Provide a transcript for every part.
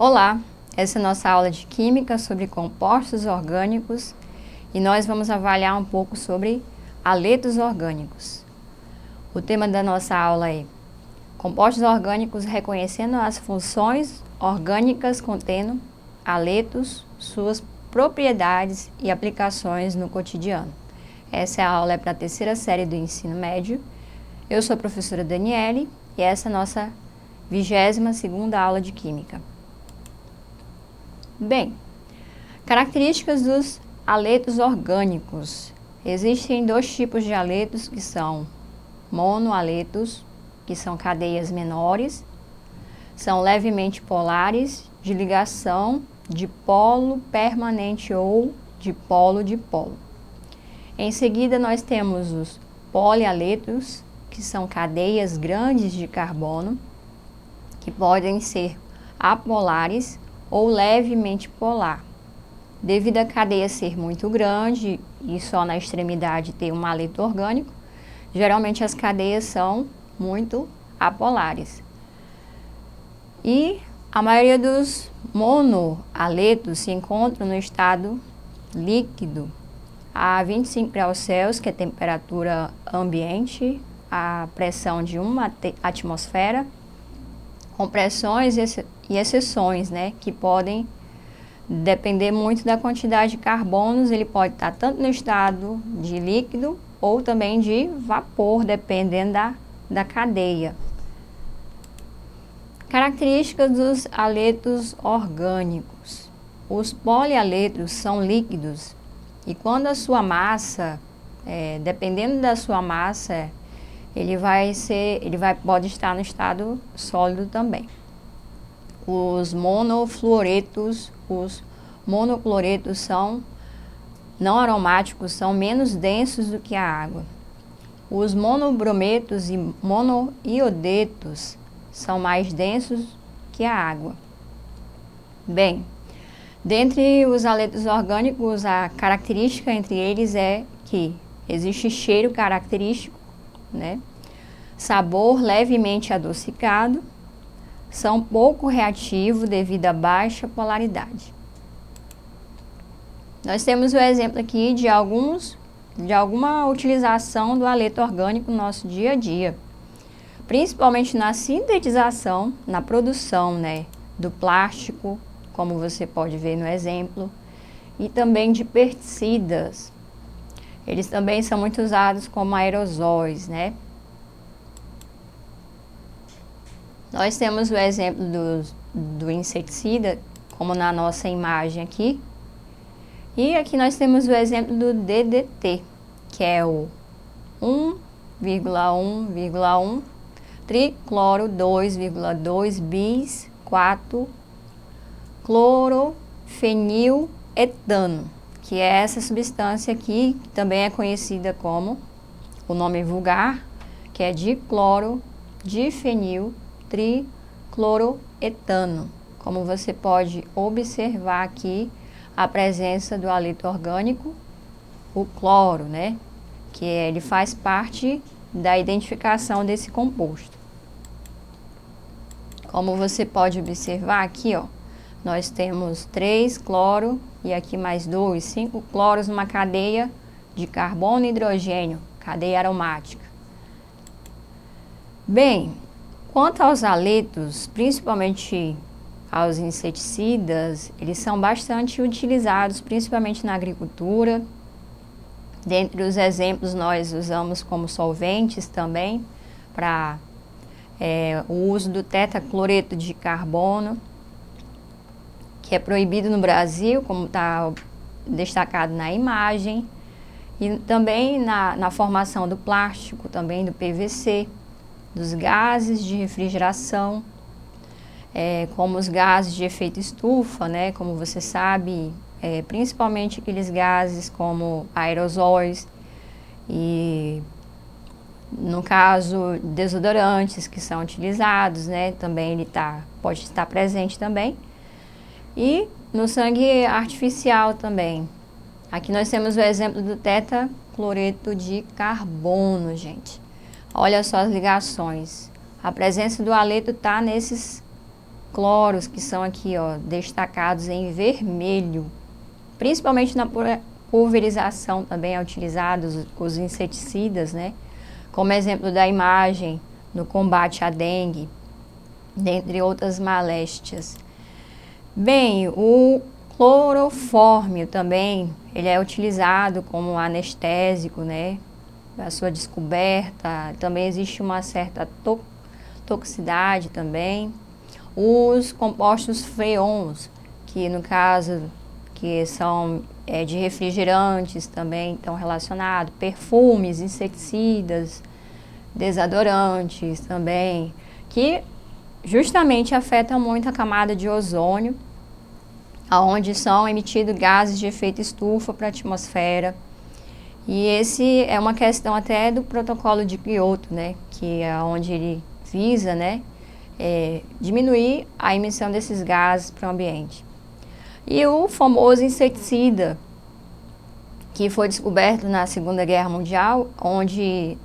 Olá, essa é a nossa aula de Química sobre compostos orgânicos e nós vamos avaliar um pouco sobre haletos orgânicos. O tema da nossa aula é compostos orgânicos reconhecendo as funções orgânicas contendo haletos, suas propriedades e aplicações no cotidiano. Essa aula é para a terceira série do ensino médio. Eu sou a professora Daniele e essa é a nossa 22ª aula de Química. Bem, características dos haletos orgânicos. Existem dois tipos de haletos que são monohaletos, que são cadeias menores, são levemente polares, de ligação de polo permanente ou de polo. Em seguida, nós temos os polihaletos, que são cadeias grandes de carbono, que podem ser apolares ou levemente polar. Devido à cadeia ser muito grande e só na extremidade ter um haleto orgânico, geralmente as cadeias são muito apolares. E a maioria dos monohaletos se encontram no estado líquido a 25 graus Celsius, que é a temperatura ambiente, a pressão de uma atmosfera, com pressões e exceções, que podem depender muito da quantidade de carbonos. Ele pode estar tanto no estado de líquido ou também de vapor, dependendo da cadeia. Características dos haletos orgânicos. Os polihaletos são líquidos e quando a sua massa, dependendo da sua massa, pode estar no estado sólido também. Os monofluoretos, os monocloretos são não aromáticos, são menos densos do que a água. Os monobrometos e monoiodetos são mais densos que a água. Bem, dentre os haletos orgânicos, a característica entre eles é que existe cheiro característico, sabor levemente adocicado, são pouco reativos devido à baixa polaridade. Nós temos o exemplo aqui de alguma utilização do haleto orgânico no nosso dia a dia, principalmente na sintetização, na produção do plástico, como você pode ver no exemplo, e também de pesticidas. Eles também são muito usados como aerosóis, Nós temos o exemplo do inseticida, como na nossa imagem aqui. E aqui nós temos o exemplo do DDT, que é o 1,1,1 tricloro 2,2 bis 4 clorofeniletano, que é essa substância aqui, que também é conhecida como o nome vulgar, que é dicloro difenil tricloroetano. Como você pode observar aqui a presença do haleto orgânico, o cloro, que ele faz parte da identificação desse composto. Como você pode observar aqui, nós temos 3 cloro e aqui mais 2, 5 cloros numa cadeia de carbono e hidrogênio, cadeia aromática. Bem, quanto aos haletos, principalmente aos inseticidas, eles são bastante utilizados, principalmente na agricultura. Dentre os exemplos, nós usamos como solventes também, para o uso do tetacloreto de carbono, que é proibido no Brasil, como está destacado na imagem, e também na formação do plástico, também do PVC, dos gases de refrigeração, como os gases de efeito estufa, como você sabe, principalmente aqueles gases como aerosóis e, no caso, desodorantes que são utilizados, também ele pode estar presente também. E no sangue artificial também. Aqui nós temos o exemplo do tetacloreto de carbono, gente. Olha só as ligações. A presença do haleto está nesses cloros, que são aqui, ó, destacados em vermelho. Principalmente na pulverização também é utilizados os inseticidas, né? Como exemplo da imagem no combate à dengue, dentre outras maléstias. Bem, o clorofórmio também, ele é utilizado como anestésico, né? A sua descoberta, também existe uma certa toxicidade também. Os compostos freons, que no caso que são de refrigerantes também estão relacionados, perfumes, inseticidas, desodorantes também, que justamente afetam muito a camada de ozônio, onde são emitidos gases de efeito estufa para a atmosfera. E esse é uma questão até do protocolo de Kyoto, né, que é onde ele visa, né, diminuir a emissão desses gases para o ambiente. E o famoso inseticida, que foi descoberto na Segunda Guerra Mundial, onde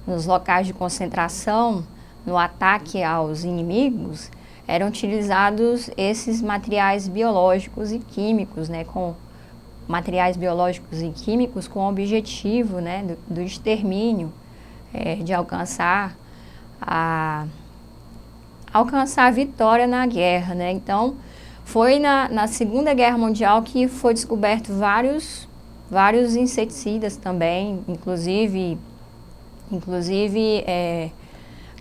nos locais de concentração, no ataque aos inimigos, eram utilizados esses materiais biológicos e químicos, né, com materiais biológicos e químicos com o objetivo, né, do extermínio, de alcançar a vitória na guerra, né? Então, foi na Segunda Guerra Mundial que foi descoberto vários inseticidas também, inclusive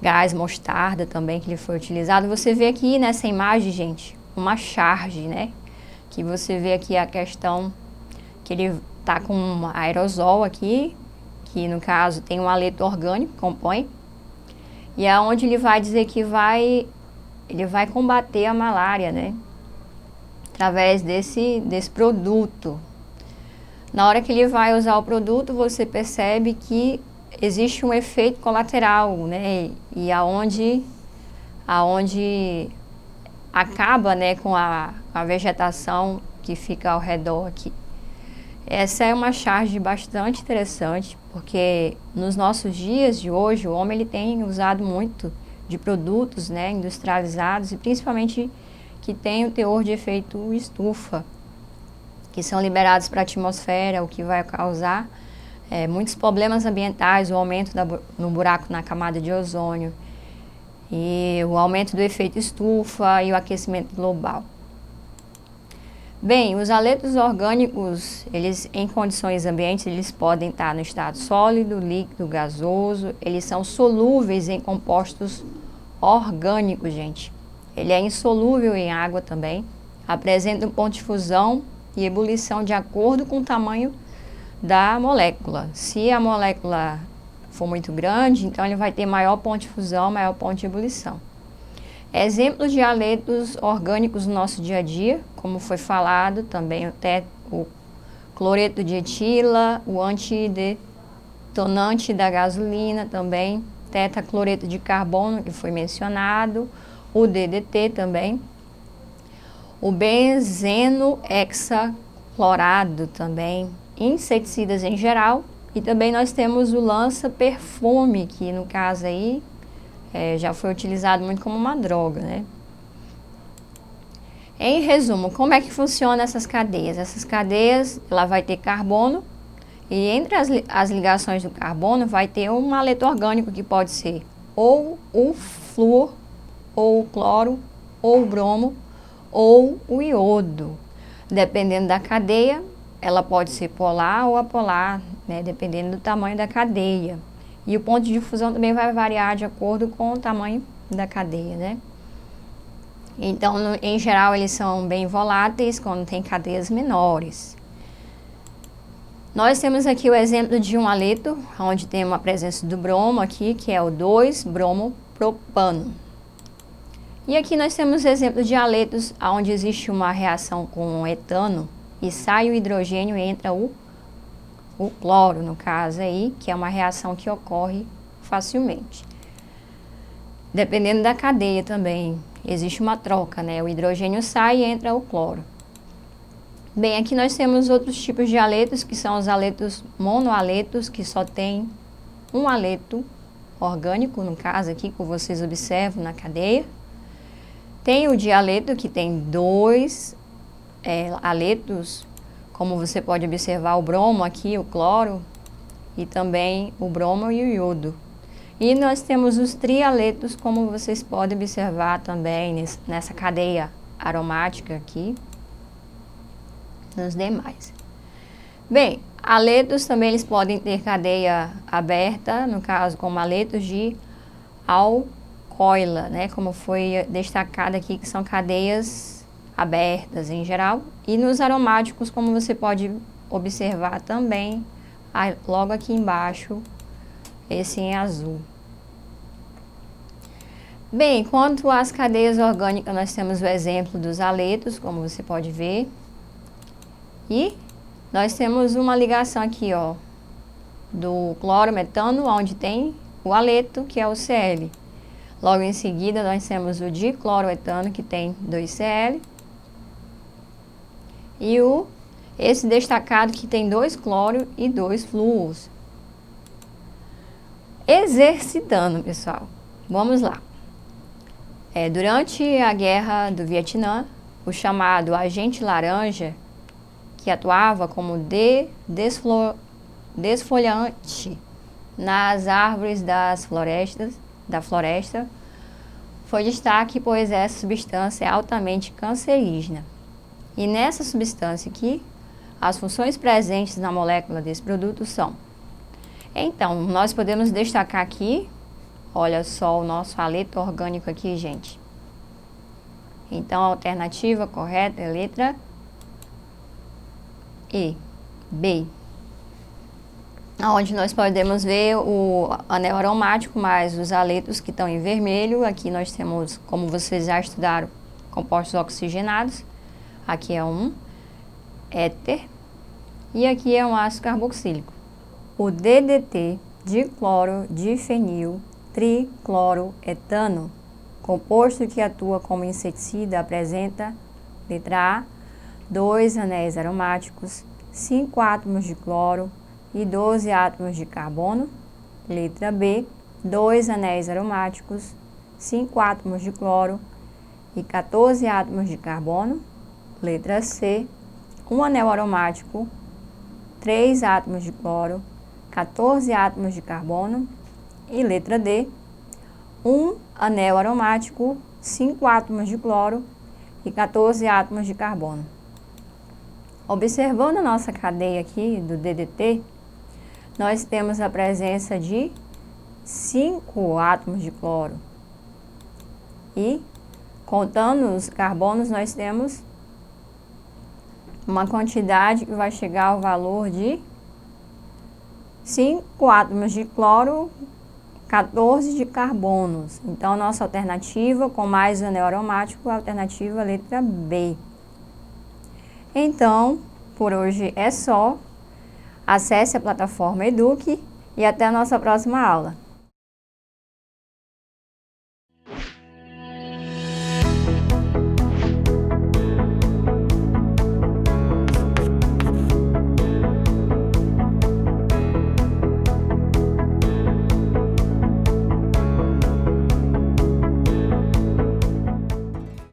gás mostarda também, que ele foi utilizado. Você vê aqui nessa imagem, gente, uma charge, né? Que você vê aqui a questão que ele tá com um aerosol aqui, que no caso tem um haleto orgânico que compõe, e é onde ele vai dizer que ele vai combater a malária, né? Através desse produto. Na hora que ele vai usar o produto, você percebe que existe um efeito colateral, né? E aonde acaba, né, com a vegetação que fica ao redor aqui. Essa é uma charge bastante interessante, porque nos nossos dias de hoje, o homem ele tem usado muito de produtos, né, industrializados e principalmente que tem o teor de efeito estufa, que são liberados para a atmosfera, o que vai causar muitos problemas ambientais, o aumento no buraco na camada de ozônio, e o aumento do efeito estufa e o aquecimento global. Bem, os haletos orgânicos, eles em condições ambientes, eles podem estar no estado sólido, líquido, gasoso, eles são solúveis em compostos orgânicos, gente. Ele é insolúvel em água também, apresenta um ponto de fusão e ebulição de acordo com o tamanho da molécula. Se a molécula for muito grande, então ele vai ter maior ponto de fusão, maior ponto de ebulição. Exemplos de haletos orgânicos no nosso dia a dia, como foi falado também, até o cloreto de etila, o antidetonante da gasolina também, tetacloreto de carbono, que foi mencionado, o DDT também, o benzeno hexaclorado também, inseticidas em geral, e também nós temos o lança-perfume, que no caso aí já foi utilizado muito como uma droga, né? Em resumo, como é que funciona essas cadeias? Essas cadeias, ela vai ter carbono, e entre as ligações do carbono vai ter um haleto orgânico que pode ser ou o flúor, ou o cloro, ou o bromo, ou o iodo. Dependendo da cadeia, ela pode ser polar ou apolar, né? Dependendo do tamanho da cadeia. E o ponto de difusão também vai variar de acordo com o tamanho da cadeia, né? Então, em geral, eles são bem voláteis quando tem cadeias menores. Nós temos aqui o exemplo de um haleto, onde tem uma presença do bromo aqui, que é o 2-bromopropano. E aqui nós temos exemplo de haletos onde existe uma reação com o etano e sai o hidrogênio e entra o cloro, no caso aí, que é uma reação que ocorre facilmente. Dependendo da cadeia também, existe uma troca, né? O hidrogênio sai e entra o cloro. Bem, aqui nós temos outros tipos de haletos, que são os haletos monohaletos, que só tem um haleto orgânico, no caso aqui, que vocês observam na cadeia. Tem o dialeto, que tem dois aletos, como você pode observar o bromo aqui, o cloro, e também o bromo e o iodo. E nós temos os trialetos, como vocês podem observar também nessa cadeia aromática aqui, nos demais. Bem, aletos também eles podem ter cadeia aberta, no caso como aletos de alcoila, né, como foi destacado aqui, que são cadeias abertas em geral. E nos aromáticos, como você pode observar também, logo aqui embaixo, esse em azul. Bem, quanto às cadeias orgânicas, nós temos o exemplo dos aletos, como você pode ver. E nós temos uma ligação aqui, ó, do clorometano, onde tem o aleto, que é o Cl. Logo em seguida, nós temos o dicloroetano, que tem 2 Cl. E esse destacado, que tem 2 cloro e 2 flúors. Exercitando, pessoal. Vamos lá. Durante a guerra do Vietnã, o chamado agente laranja, que atuava como desfolhante nas árvores da floresta, foi destaque, pois essa substância é altamente cancerígena. E nessa substância aqui, as funções presentes na molécula desse produto são: então, nós podemos destacar aqui, olha só o nosso aleto orgânico aqui, gente. Então, a alternativa correta é a letra E, B. Onde nós podemos ver o anel aromático mais os aletos que estão em vermelho. Aqui nós temos, como vocês já estudaram, compostos oxigenados. Aqui é um éter e aqui é um ácido carboxílico. O DDT, dicloro difenil tricloroetano, composto que atua como inseticida, apresenta, letra A, 2 anéis aromáticos, 5 átomos de cloro e 12 átomos de carbono. Letra B, 2 anéis aromáticos, 5 átomos de cloro e 14 átomos de carbono. Letra C, 1 anel aromático, 3 átomos de cloro, 14 átomos de carbono. E letra D, 1 anel aromático, 5 átomos de cloro e 14 átomos de carbono. Observando a nossa cadeia aqui do DDT, nós temos a presença de 5 átomos de cloro. E, contando os carbonos, nós temos uma quantidade que vai chegar ao valor de 5 átomos de cloro, 14 de carbonos. Então, a nossa alternativa, com mais o anel aromático, é a alternativa letra B. Então, por hoje é só. Acesse a plataforma Eduque e até a nossa próxima aula.